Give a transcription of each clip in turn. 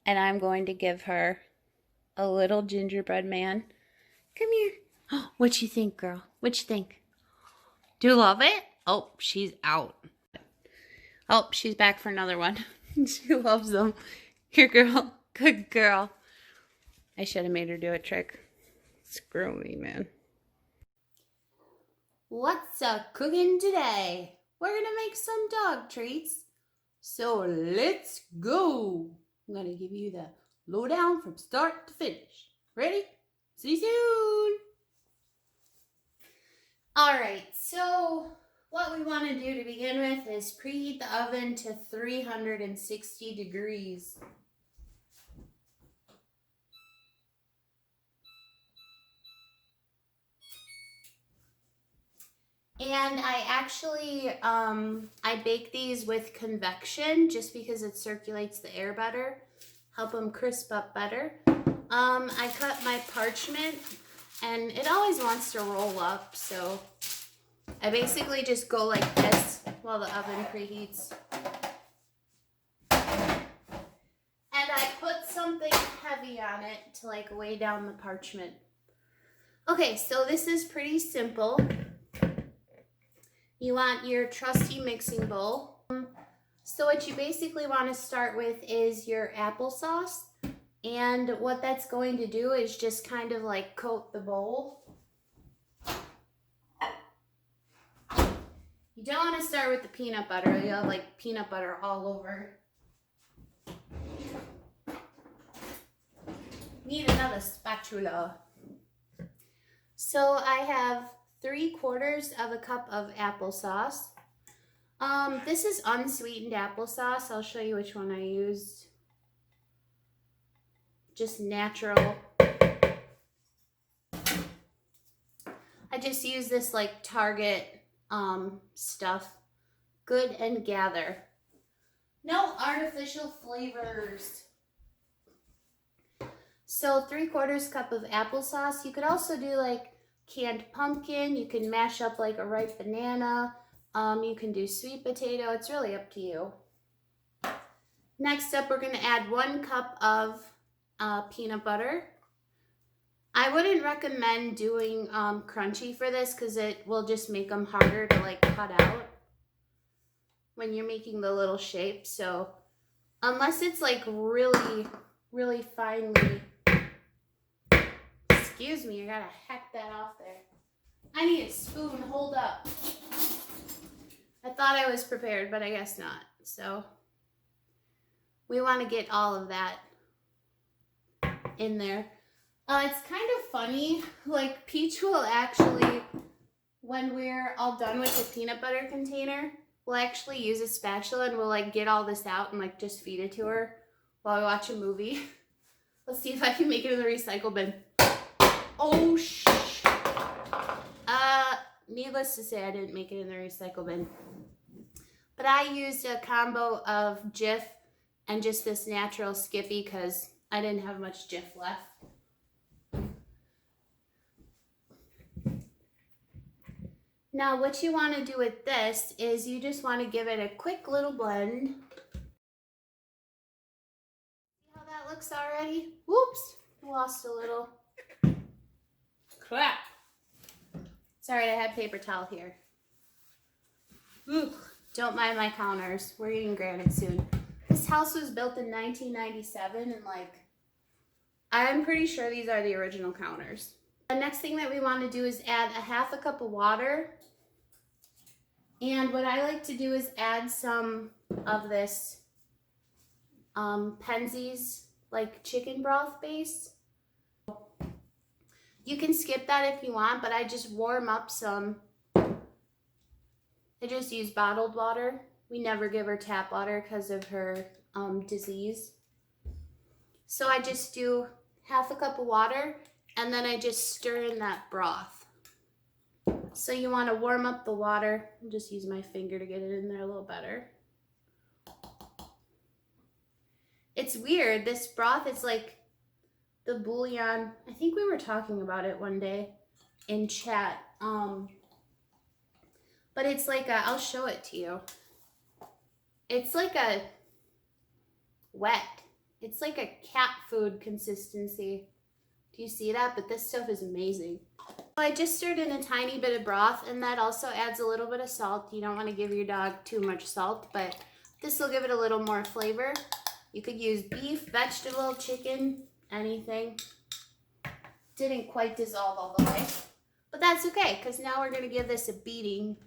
and I'm going to give her a little gingerbread man. Come here. Oh, what you think, girl? What you think? Do you love it? Oh, she's out. Oh, she's back for another one. She loves them. Here, girl. Good girl. I should have made her do a trick. Screw me, man. What's cooking today? We're gonna make some dog treats. So let's go. I'm gonna give you the lowdown from start to finish. Ready? See you soon. All right, so what we want to do to begin with is preheat the oven to 360 degrees. And I actually, I bake these with convection just because it circulates the air better, help them crisp up better. I cut my parchment and it always wants to roll up, so I basically just go like this while the oven preheats. And I put something heavy on it to like weigh down the parchment. Okay, so this is pretty simple. You want your trusty mixing bowl. So what you basically want to start with is your applesauce. And what that's going to do is just kind of like coat the bowl. You don't want to start with the peanut butter. You'll have like peanut butter all over. Need another spatula. So I have 3/4 of a cup of applesauce. This is unsweetened applesauce. I'll show you which one I used. Just natural. I just use this like Target stuff. Good and Gather. No artificial flavors. So 3/4 cup of applesauce. You could also do like canned pumpkin. You can mash up like a ripe banana. You can do sweet potato. It's really up to you. Next up, we're going to add 1 cup of peanut butter. I wouldn't recommend doing crunchy for this because it will just make them harder to like cut out when you're making the little shape. So unless it's like really, really finely, excuse me, I gotta hack that off there. I need a spoon, hold up. I thought I was prepared, but I guess not. So we want to get all of that in there. It's kind of funny, like Peach will actually, when we're all done with the peanut butter container, we'll actually use a spatula and we'll like get all this out and like just feed it to her while we watch a movie. Let's see if I can make it in the recycle bin. Oh, needless to say, I didn't make it in the recycle bin. But I used a combo of Jif and just this natural Skippy because I didn't have much Jif left. Now what you want to do with this is you just want to give it a quick little blend. See how that looks already? Whoops, lost a little. Crap. Sorry, I had paper towel here. Ooh, don't mind my counters. We're getting granite soon. This house was built in 1997 and like, I'm pretty sure these are the original counters. The next thing that we want to do is add a 1/2 cup of water. And what I like to do is add some of this Penzey's like chicken broth base. You can skip that if you want, but I just warm up some. I just use bottled water. We never give her tap water because of her disease. So I just do 1/2 cup of water and then I just stir in that broth. So you want to warm up the water. I'll just use my finger to get it in there a little better. It's weird. This broth is like the bouillon. I think we were talking about it one day in chat. But it's like a, I'll show it to you. It's like a wet. It's like a cat food consistency. Do you see that? But this stuff is amazing. I just stirred in a tiny bit of broth, and that also adds a little bit of salt. You don't want to give your dog too much salt, but this will give it a little more flavor. You could use beef, vegetable, chicken, anything. Didn't quite dissolve all the way, but that's okay, because now we're going to give this a beating.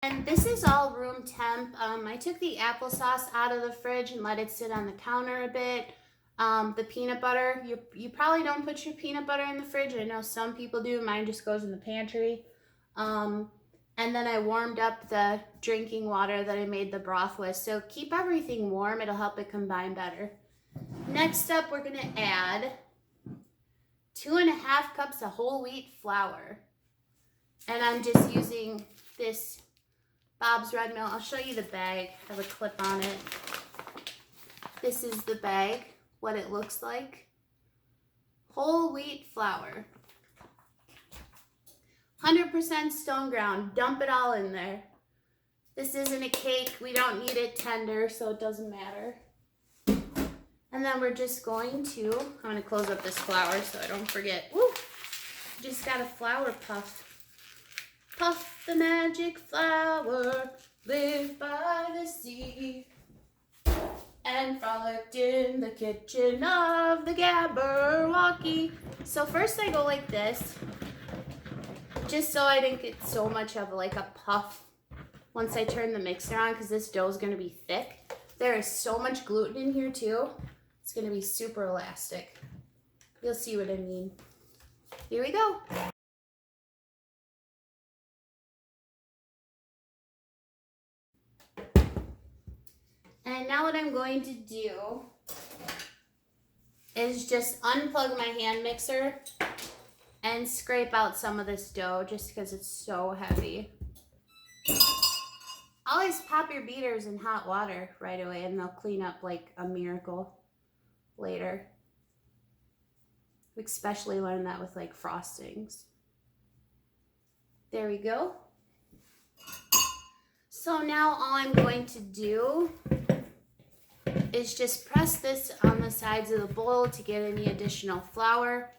And this is all room temp. I took the applesauce out of the fridge and let it sit on the counter a bit. The peanut butter, you probably don't put your peanut butter in the fridge. I know some people do. Mine just goes in the pantry. And then I warmed up the drinking water that I made the broth with. So keep everything warm. It'll help it combine better. Next up, we're going to add 2.5 cups of whole wheat flour. And I'm just using this Bob's Red Mill. I'll show you the bag. I have a clip on it. This is the bag, what it looks like. Whole wheat flour. 100% stone ground. Dump it all in there. This isn't a cake. We don't need it tender, so it doesn't matter. And then we're just going to, I'm going to close up this flour so I don't forget. Woo! Just got a flour puff. Puff the magic flower, live by the sea, and frolicked in the kitchen of the Gabberwocky. So first I go like this, just so I didn't get so much of like a puff once I turn the mixer on, because this dough is going to be thick. There is so much gluten in here too. It's going to be super elastic. You'll see what I mean. Here we go. And now what I'm going to do is just unplug my hand mixer and scrape out some of this dough just because it's so heavy. Always pop your beaters in hot water right away and they'll clean up like a miracle later. We especially learned that with like frostings. There we go. So now all I'm going to do is just press this on the sides of the bowl to get any additional flour.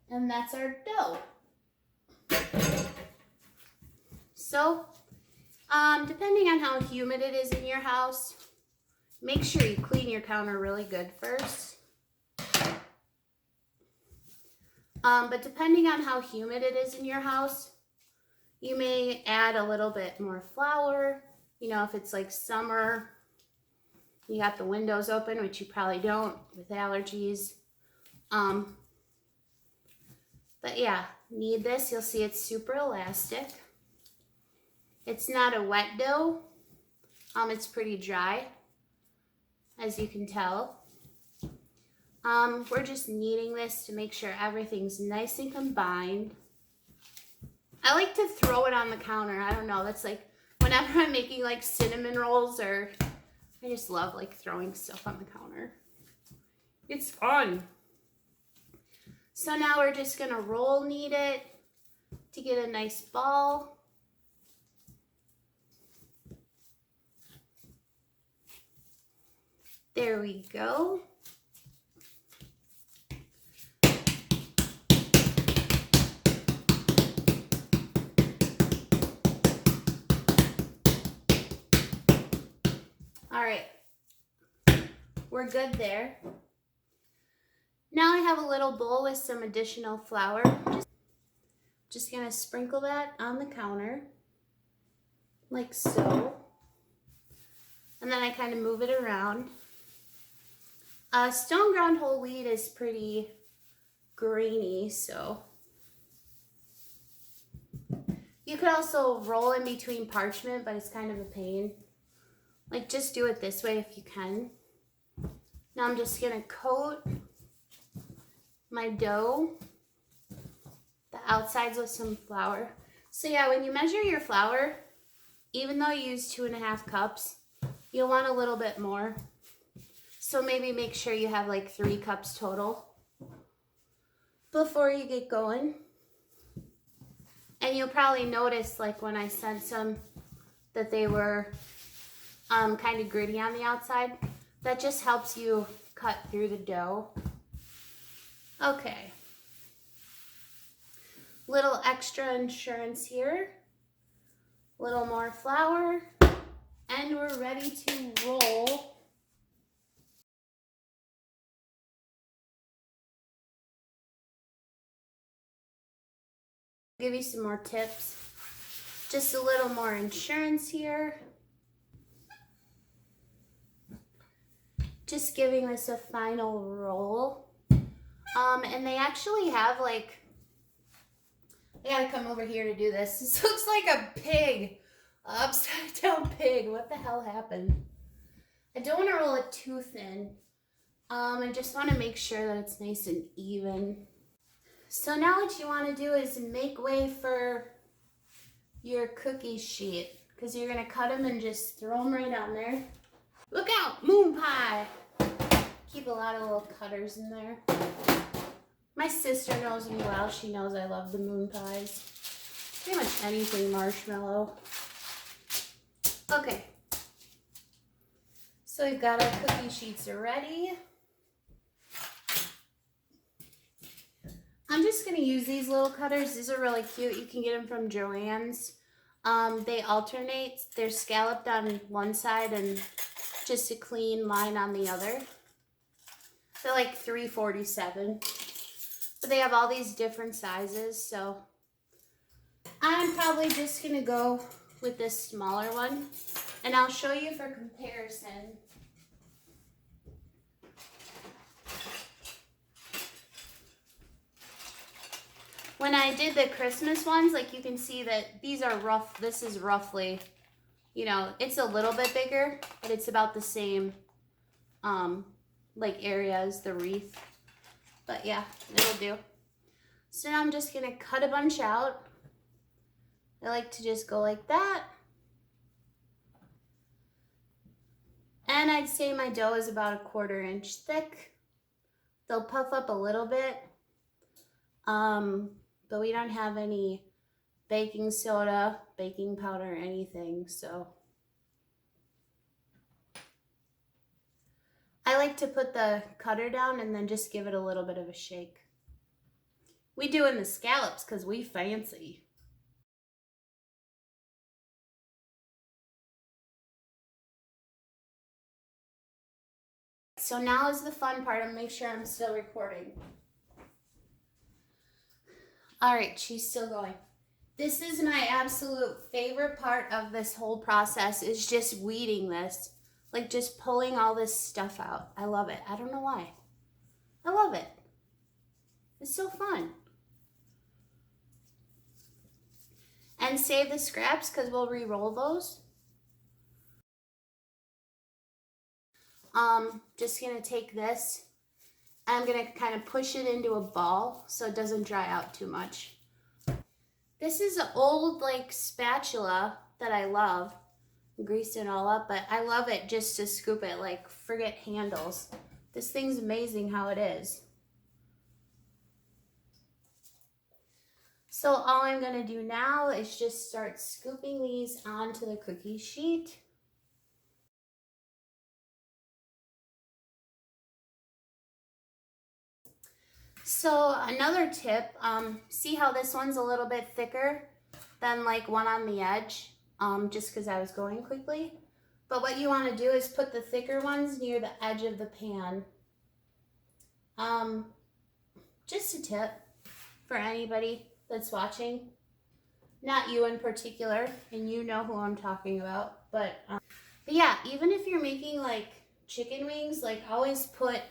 And that's our dough. So, depending on how humid it is in your house, make sure you clean your counter really good first. But depending on how humid it is in your house, you may add a little bit more flour. You know, if it's like summer, you got the windows open, which you probably don't with allergies. But yeah, knead this. You'll see it's super elastic. It's not a wet dough. It's pretty dry, as you can tell. We're just kneading this to make sure everything's nice and combined. I like to throw it on the counter. I don't know. That's like whenever I'm making like cinnamon rolls, or I just love like throwing stuff on the counter. It's fun. So now we're just going to roll knead it to get a nice ball. There we go. All right, we're good there. Now I have a little bowl with some additional flour. Just gonna sprinkle that on the counter, like so. And then I kind of move it around. Stone ground whole wheat is pretty grainy, so. You could also roll in between parchment, but it's kind of a pain. Like, just do it this way if you can. Now I'm just gonna coat my dough, the outsides with some flour. So yeah, when you measure your flour, even though you use 2.5 cups, you'll want a little bit more. So maybe make sure you have like 3 cups total before you get going. And you'll probably notice, like when I sent some that they were kind of gritty on the outside. That just helps you cut through the dough. Okay. Little extra insurance here. Little more flour. And we're ready to roll. Give you some more tips. Just a little more insurance here. Just giving this a final roll. And they actually have like, I gotta come over here to do this. This looks like a pig, upside down pig. What the hell happened? I don't want to roll it too thin. I just want to make sure that it's nice and even. So now what you want to do is make way for your cookie sheet, because you're gonna cut them and just throw them right on there. Look out, moon pie! Keep a lot of little cutters in there. My sister knows me well. She knows I love the moon pies. Pretty much anything marshmallow. Okay. So we've got our cookie sheets ready. I'm just going to use these little cutters. These are really cute. You can get them from Joann's. They alternate. They're scalloped on one side and just a clean line on the other. They're like $3.47. But they have all these different sizes. So I'm probably just going to go with this smaller one. And I'll show you for comparison. When I did the Christmas ones, like you can see that these are rough. This is roughly, you know, it's a little bit bigger, but it's about the same like area as the wreath. But yeah, it'll do. So now I'm just gonna cut a bunch out. I like to just go like that. And I'd say my dough is about a 1/4 inch thick. They'll puff up a little bit. But we don't have any baking soda, baking powder, or anything, so. I like to put the cutter down and then just give it a little bit of a shake. We do in the scallops because we fancy. So now is the fun part. I'm make sure I'm still recording. All right, she's still going. This is my absolute favorite part of this whole process, is just weeding this. Like just pulling all this stuff out. I love it. I don't know why. I love it. It's so fun. And save the scraps because we'll re-roll those. Just gonna take this. I'm gonna kind of push it into a ball so it doesn't dry out too much. This is an old like spatula that I love. Greased it all up, but I love it just to scoop it, like forget handles. This thing's amazing how it is. So all I'm gonna do now is just start scooping these onto the cookie sheet. So another tip, see how this one's a little bit thicker than like one on the edge, just because I was going quickly. But what you want to do is put the thicker ones near the edge of the pan. Just a tip for anybody that's watching. Not you in particular, and you know who I'm talking about. But yeah, even if you're making like chicken wings, like always put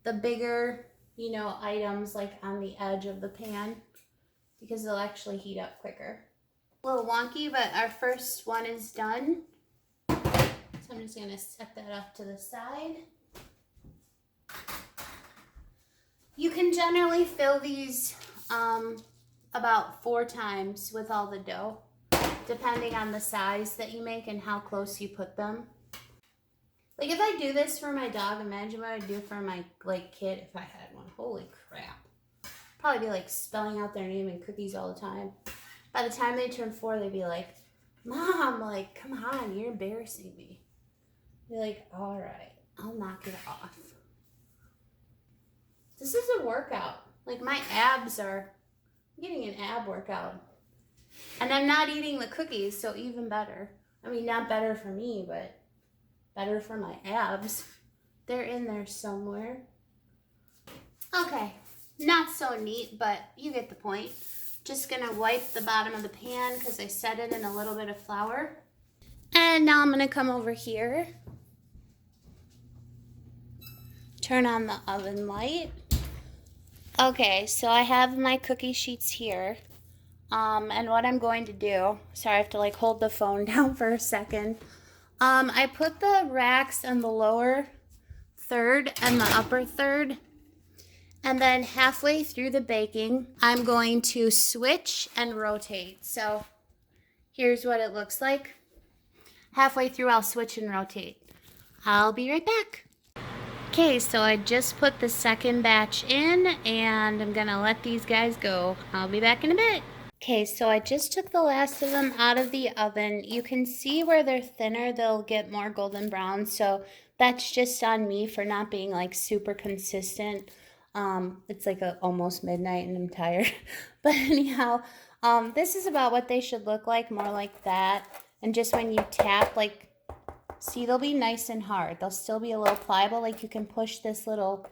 the bigger, you know, items like on the edge of the pan because they'll actually heat up quicker. A little wonky, but our first one is done. So I'm just gonna set that up to the side. You can generally fill these about 4 times with all the dough, depending on the size that you make and how close you put them. Like if I do this for my dog, imagine what I'd do for my like kid if I had one. Holy crap. Probably be like spelling out their name in cookies all the time. By the time they turn 4, they'd be like, Mom, like, come on, you're embarrassing me. You're like, all right, I'll knock it off. This is a workout. Like, my abs are, I'm getting an ab workout. And I'm not eating the cookies, so even better. I mean, not better for me, but better for my abs. They're in there somewhere. Okay, not so neat, but you get the point. Just gonna wipe the bottom of the pan because I set it in a little bit of flour. And now I'm gonna come over here. Turn on the oven light. Okay, so I have my cookie sheets here. And what I'm going to do, sorry, I have to like hold the phone down for a second. I put the racks on the lower third and the upper third. And then halfway through the baking, I'm going to switch and rotate. So here's what it looks like. Halfway through, I'll switch and rotate. I'll be right back. Okay, so I just put the second batch in and I'm gonna let these guys go. I'll be back in a bit. Okay, so I just took the last of them out of the oven. You can see where they're thinner, they'll get more golden brown. So that's just on me for not being like super consistent. It's like almost midnight and I'm tired. But anyhow, this is about what they should look like, more like that. And just when you tap, like, see, they'll be nice and hard. They'll still be a little pliable. Like you can push this little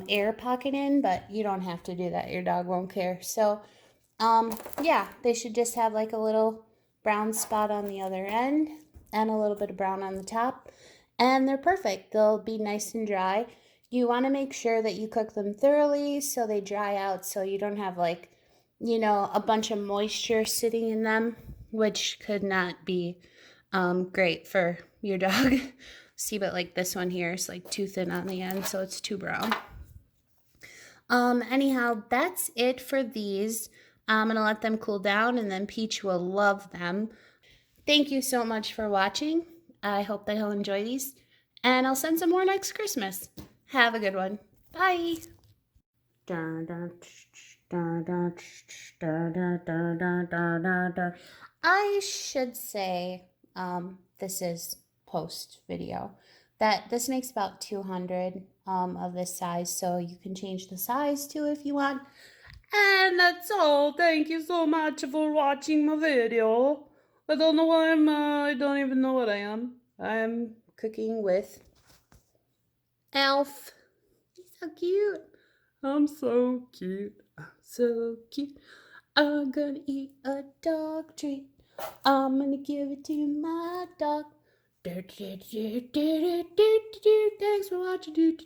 air pocket in, but you don't have to do that. Your dog won't care. So, yeah, they should just have like a little brown spot on the other end and a little bit of brown on the top. And they're perfect. They'll be nice and dry. You want to make sure that you cook them thoroughly so they dry out so you don't have like, you know, a bunch of moisture sitting in them, which could not be great for your dog. See, but like this one here is like too thin on the end, so it's too brown. Anyhow, that's it for these. I'm gonna let them cool down and then Peach will love them. Thank you so much for watching. I hope that he'll enjoy these and I'll send some more next Christmas. Have a good one. Bye. I should say, this is post video, that this makes about 200 of this size, so you can change the size too if you want. And that's all. Thank you so much for watching my video. I don't know why I don't even know what I am. I'm cooking with Elf. He's so cute. I'm so cute. I'm so cute. I'm gonna eat a dog treat. I'm gonna give it to my dog. Thanks for watching.